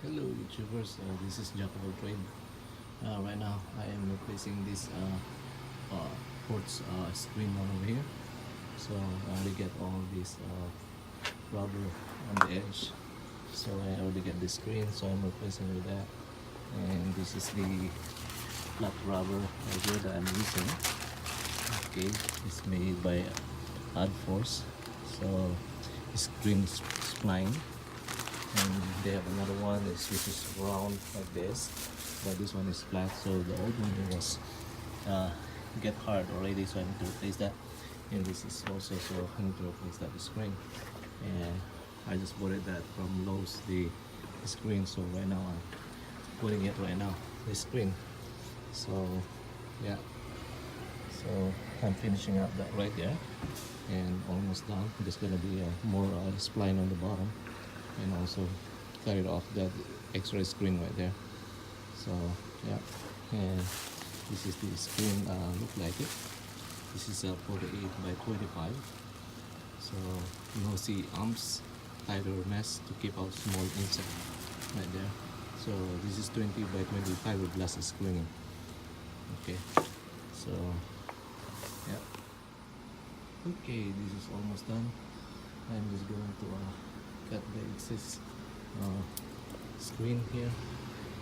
Hello YouTubers, this is Jack of all trade. Right now I am replacing this porch screen over here. So I already get all this rubber on the edge. So I already get the screen, so I'm replacing with that. And this is the flat rubber right here that I'm using. Okay, it's made by Force. So screen spline. And they have another one which is round like this, but this one is flat, so the old one was get hard already, so I need to replace that. And this is also, so I need to replace that screen. And I just bought it that from Lowe's, the screen, so right now I'm putting it right now, the screen. So yeah, so I'm finishing up that right there and almost done. There's gonna be more spline on the bottom, and also cut it off that extra screen right there. So yeah, and this is the screen look like it. This is a 48 by 25, so no see amps, tighter mesh to keep out small insect right there. So this is 20 by 25 with glass screening. Okay, so yeah, okay, this is almost done. I'm just going to cut the excess screen here.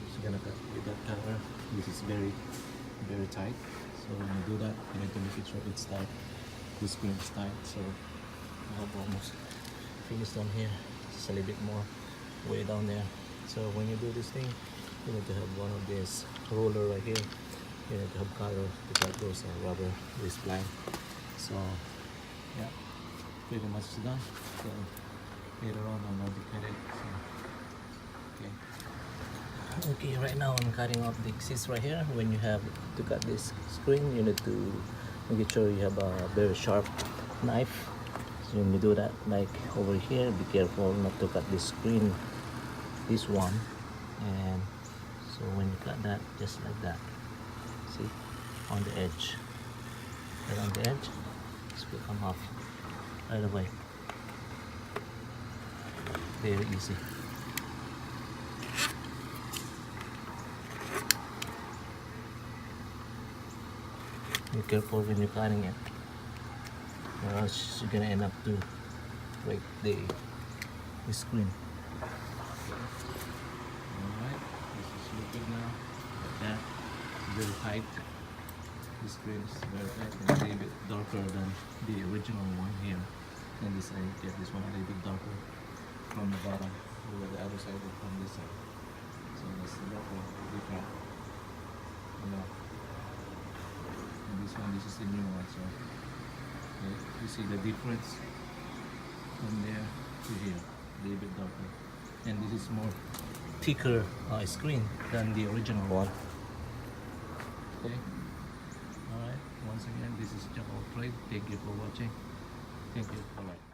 Just gonna cut with that cutter. This is very tight, so when you do that you need to make sure it's tight, the screen is tight. So I have almost finished on here, just a little bit more way down there. So when you do this thing, you need to have one of these roller right here. You need to have cutter to cut those rubber this line. So yeah, pretty much done. So later on I'm going to cut it. So, okay, right now I'm cutting off the excess right here. When you have to cut this screen, you need to make sure you have a very sharp knife. So when you do that, like over here, be careful not to cut this screen, this one. And so when you cut that, just like that, see, on the edge, right on the edge, this will come off right away. Very easy. Be careful when you're cutting it, or else you're gonna end up to break the screen. Alright, this is looking now like that. Very tight. The screen is very tight and a little bit darker than the original one here. And this I get this one a little bit darker from the bottom. Look at the other side from this side. So that's the darker different. You know. And this one, this is the new one. So okay, you see the difference from there to here, a little bit darker. And this is more thicker screen than the original one. Okay. Alright, once again, this is Jack of all trade. Thank you for watching. Thank you. Alright.